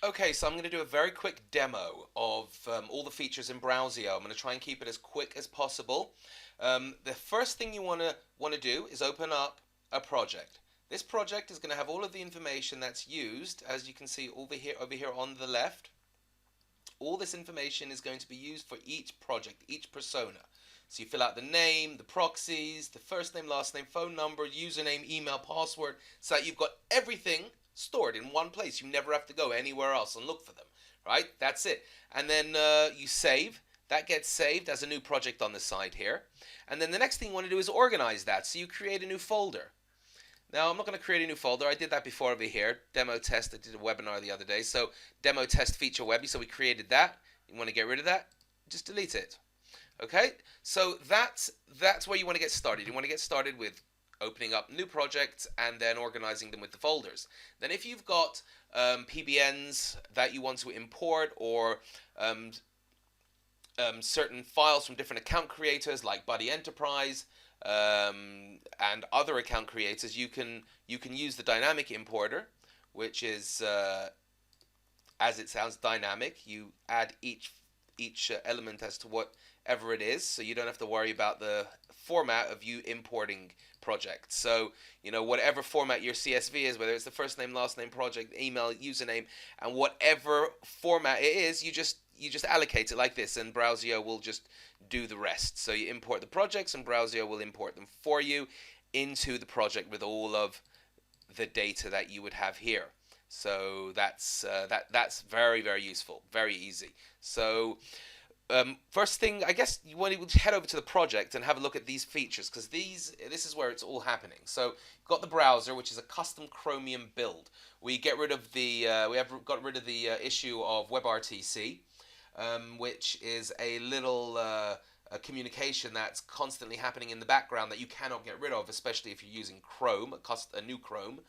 Okay, so I'm going to do a very quick demo of all the features in BrowSEO. I'm going to try and keep it as quick as possible. The first thing you want to do is open up a project. This project is going to have all of the information that's used, as you can see over here on the left. All this information is going to be used for each project, each persona. So you fill out the name, the proxies, the first name, last name, phone number, username, email, password, so that you've got everything stored in one place. You never have to go anywhere else and look for them, right? That's it. And then you save. That gets saved as a new project on the side here. And then the next thing you want to do is organize that. So you create a new folder. Now, I'm not going to create a new folder. I did that before over here. Demo test. I did a webinar the other day. So demo test feature webby. So we created that. You want to get rid of that? Just delete it. Okay, so that's where you want to get started. You want to get started with opening up new projects and then organizing them with the folders. Then if you've got PBNs that you want to import, or certain files from different account creators like Buddy Enterprise and other account creators, you can use the dynamic importer, which is as it sounds, dynamic. You add each element as to whatever it is, so you don't have to worry about the format of you importing projects. So whatever format your CSV is, whether it's the first name, last name, project, email, username, and whatever format it is, you just allocate it like this, and BrowSEO will just do the rest. So you import the projects, and BrowSEO will import them for you into the project with all of the data that you would have here. So that's very, very useful, very easy. So first thing, I guess you want to head over to the project and have a look at these features, because this is where it's all happening. So you've got the browser, which is a custom Chromium build. We got rid of the issue of WebRTC, which is a little a communication that's constantly happening in the background that you cannot get rid of, especially if you're using Chrome, a new Chrome,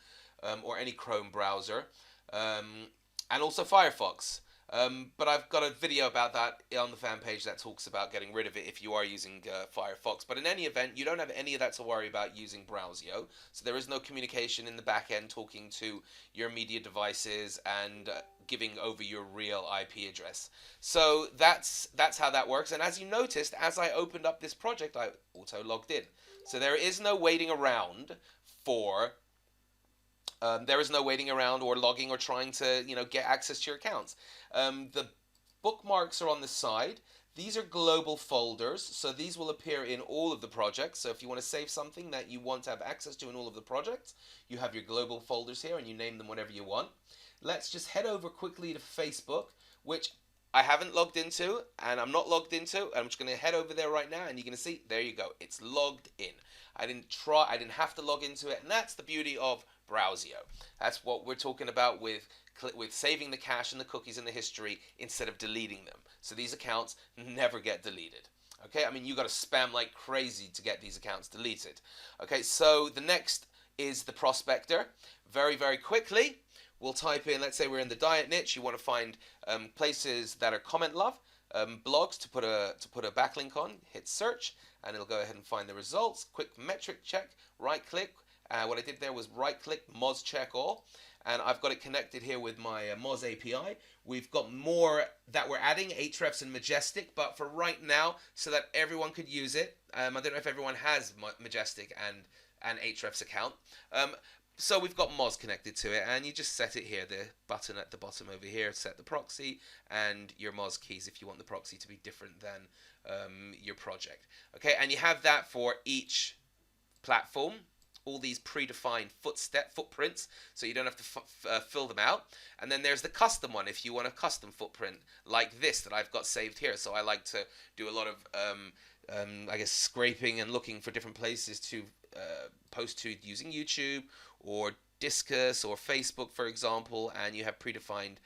or any Chrome browser, and also Firefox. But I've got a video about that on the fan page that talks about getting rid of it if you are using Firefox. But in any event, you don't have any of that to worry about using BrowSEO. So there is no communication in the back end talking to your media devices and giving over your real IP address. So that's how that works. And as you noticed, as I opened up this project, I auto logged in. So there is no waiting around for or logging or trying to get access to your accounts. The bookmarks are on the side. These are global folders, so these will appear in all of the projects. So if you want to save something that you want to have access to in all of the projects, you have your global folders here, and you name them whatever you want. Let's just head over quickly to Facebook, which I haven't logged into, and I'm not logged into. I'm just going to head over there right now, and you're going to see, there you go, it's logged in. I didn't have to log into it, and that's the beauty of BrowSEO. That's what we're talking about with saving the cache and the cookies and the history instead of deleting them. So these accounts never get deleted. Okay, I mean, you got to spam like crazy to get these accounts deleted. Okay, so the next is the prospector. Very, very quickly, we'll type in, let's say we're in the diet niche. You want to find places that are comment love, blogs to put a backlink on. Hit search, and it'll go ahead and find the results. Quick metric check, right click. What I did there was right click, Moz check all, and I've got it connected here with my Moz API. We've got more that we're adding, Ahrefs and Majestic, but for right now, so that everyone could use it, I don't know if everyone has Majestic and Ahrefs account. So we've got Moz connected to it, and you just set it here, the button at the bottom over here, set the proxy, and your Moz keys if you want the proxy to be different than your project. Okay, and you have that for each platform, all these predefined footprints, so you don't have to fill them out. And then there's the custom one, if you want a custom footprint like this that I've got saved here. So I like to do a lot of I guess scraping and looking for different places to post to using YouTube or Disqus or Facebook, for example, and you have predefined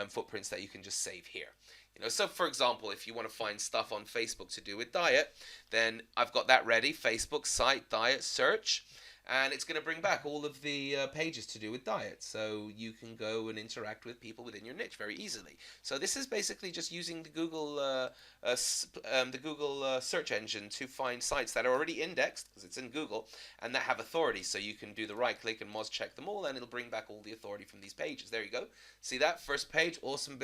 footprints that you can just save here. So for example, if you want to find stuff on Facebook to do with diet, then I've got that ready. Facebook site diet search, and it's going to bring back all of the pages to do with diet, so you can go and interact with people within your niche very easily. So this is basically just using the Google search engine to find sites that are already indexed because it's in Google and that have authority. So you can do the right click and Moz check them all, and it'll bring back all the authority from these pages. There you go. See that first page? Awesome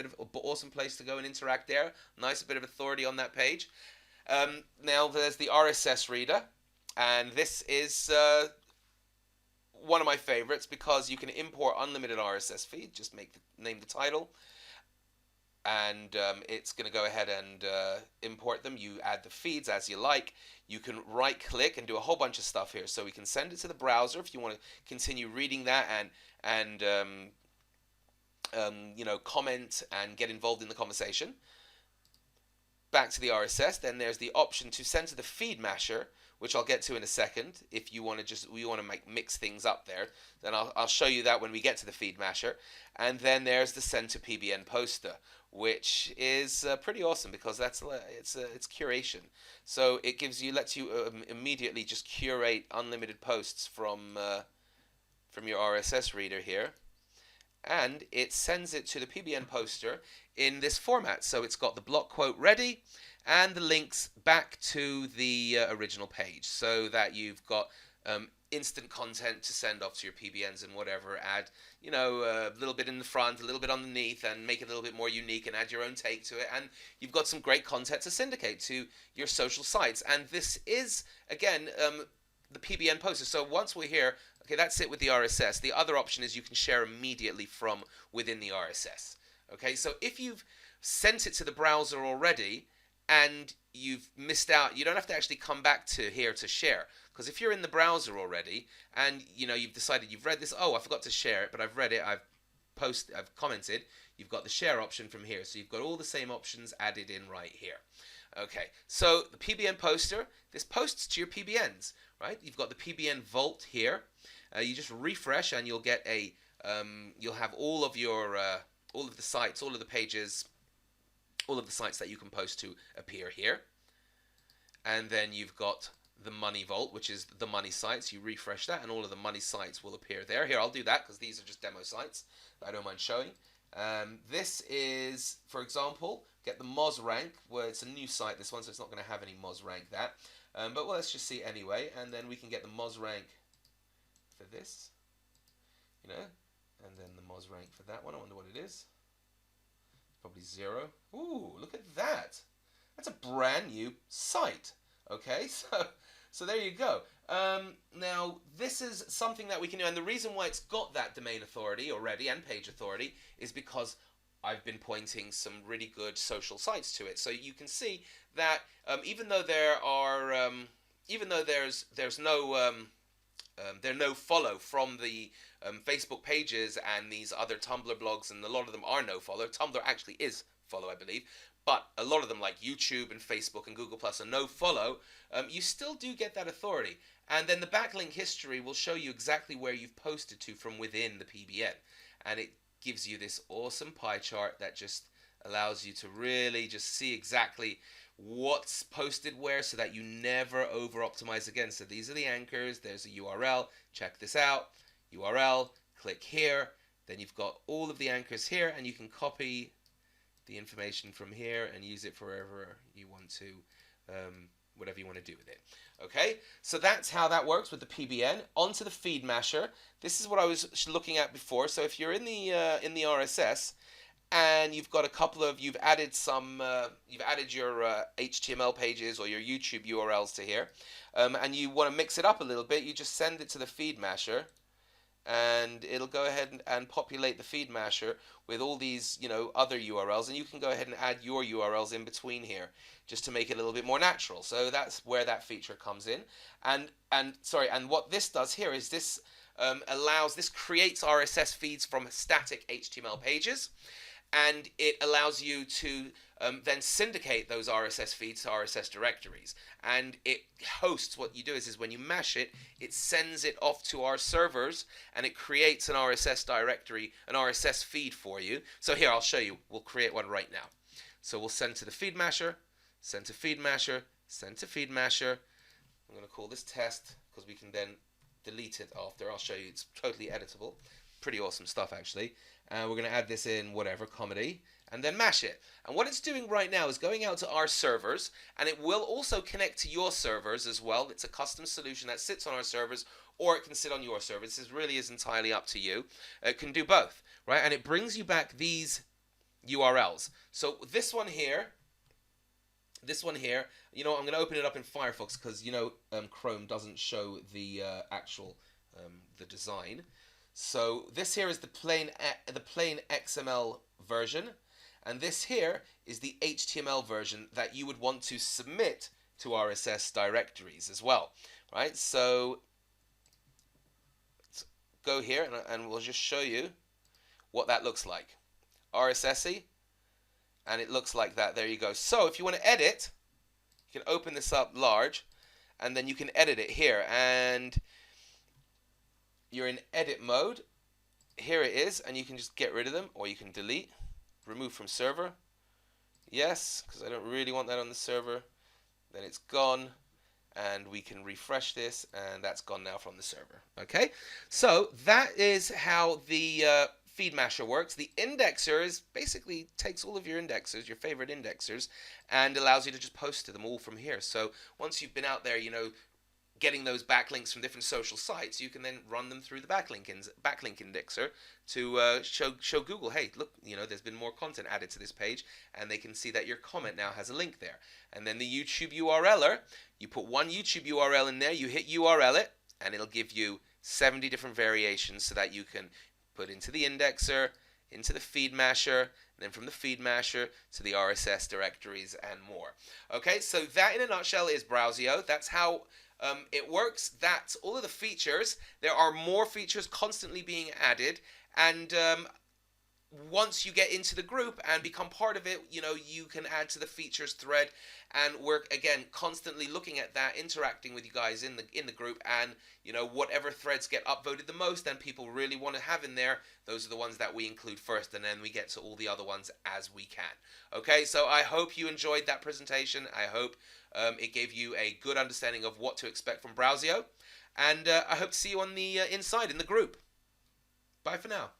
place to go and interact there. Nice bit of authority on that page. Now there's the RSS reader, and this is one of my favorites because you can import unlimited RSS feed. Just name the title, and it's going to go ahead and import them. You add the feeds as you like. You can right click and do a whole bunch of stuff here. So we can send it to the browser if you want to continue reading that and comment and get involved in the conversation. Back to the RSS, then there's the option to send to the feed masher, which I'll get to in a second. If you want to mix things up there, then I'll show you that when we get to the feed masher. And then there's the send to PBN poster, which is pretty awesome because it's curation. So it lets you immediately just curate unlimited posts from your RSS reader here, and it sends it to the PBN poster in this format. So it's got the block quote ready and the links back to the original page, so that you've got instant content to send off to your PBNs and whatever. Add a little bit in the front, a little bit underneath, and make it a little bit more unique and add your own take to it, and you've got some great content to syndicate to your social sites. And this is again the PBN poster. So once we're here, okay, that's it with the RSS. The other option is you can share immediately from within the RSS. Okay, so if you've sent it to the browser already and you've missed out, you don't have to actually come back to here to share. Because if you're in the browser already and you've decided you've read this, oh, I forgot to share it, but I've read it, I've commented, you've got the share option from here. So you've got all the same options added in right here. Okay, so the PBN poster, this posts to your PBNs, right? You've got the PBN vault here. You just refresh and you'll get you'll have all of the sites, all of the pages, all of the sites that you can post to appear here. And then you've got the money vault, which is the money sites. You refresh that and all of the money sites will appear there. Here, I'll do that because these are just demo sites that I don't mind showing. This is, for example, get the Moz rank, where it's a new site, this one, so it's not going to have any Moz rank that. But well, let's just see anyway, and then we can get the Moz rank for this, and then the Moz rank for that one. I wonder what it is. Probably 0. Ooh, look at that. That's a brand new site. Okay, so there you go. Now, this is something that we can do, and the reason why it's got that domain authority already and page authority is because I've been pointing some really good social sites to it. So you can see that even though there's no follow from the Facebook pages and these other Tumblr blogs, and a lot of them are no follow. Tumblr actually is follow, I believe, but a lot of them like YouTube and Facebook and Google Plus are no follow. You still do get that authority, and then the backlink history will show you exactly where you've posted to from within the PBN, and it gives you this awesome pie chart that just allows you to really just see exactly what's posted where, so that you never over optimize again. So these are the anchors, there's a URL, check this out, URL, click here, then you've got all of the anchors here, and you can copy the information from here and use it for wherever you want to, whatever you want to do with it. Okay, so that's how that works with the PBN. Onto the feed masher. This is what I was looking at before. So if you're in the RSS and you've got you've added your HTML pages or your YouTube URLs to here, and you want to mix it up a little bit, you just send it to the feed masher, and it'll go ahead and populate the feed masher with all these other URLs, and you can go ahead and add your URLs in between here just to make it a little bit more natural. So that's where that feature comes in. And what this does here is this creates RSS feeds from static HTML pages, and it allows you to then syndicate those RSS feeds to RSS directories. And it hosts, what you do is when you mash it, it sends it off to our servers, and it creates an RSS directory, an RSS feed for you. So here, I'll show you. We'll create one right now. So we'll send to the feed masher, send to feed masher, send to feed masher. I'm going to call this test because we can then delete it after. I'll show you. It's totally editable. Pretty awesome stuff, actually. And we're going to add this in, whatever, comedy, and then mash it. And what it's doing right now is going out to our servers, and it will also connect to your servers as well. It's a custom solution that sits on our servers, or it can sit on your servers. This really is entirely up to you. It can do both, right? And it brings you back these URLs. So this one here, you know, I'm going to open it up in Firefox because, you know, Chrome doesn't show the actual the design. So this here is the plain XML version, and this here is the HTML version that you would want to submit to RSS directories as well, right? So let's go here and we'll just show you what that looks like. RSSy, and it looks like that. There you go. So if you want to edit, you can open this up large, and then you can edit it here, and you're in edit mode. Here it is, and you can just get rid of them, or you can delete, remove from server. Yes, because I don't really want that on the server. Then it's gone, and we can refresh this, and that's gone now from the server. Okay, so that is how the feed masher works. The indexer is basically takes all of your indexers, your favorite indexers, and allows you to just post to them all from here. So once you've been out there, you know, getting those backlinks from different social sites, you can then run them through the backlink indexer to show Google, hey, look, you know, there's been more content added to this page, and they can see that your comment now has a link there. And then the YouTube URLer, you put one YouTube URL in there, you hit URL it, and it'll give you 70 different variations so that you can put into the indexer, into the feed masher, and then from the feed masher to the RSS directories and more. Okay, so that in a nutshell is BrowSEO. That's how it works. That's all of the features. There are more features constantly being added, and once you get into the group and become part of it, you know, you can add to the features thread, and we're again constantly looking at that, interacting with you guys in the group, and you know, whatever threads get upvoted the most and people really want to have in there, those are the ones that we include first, and then we get to all the other ones as we can. Okay, so I hope you enjoyed that presentation. I hope it gave you a good understanding of what to expect from BrowSEO, and I hope to see you on the inside in the group. Bye for now.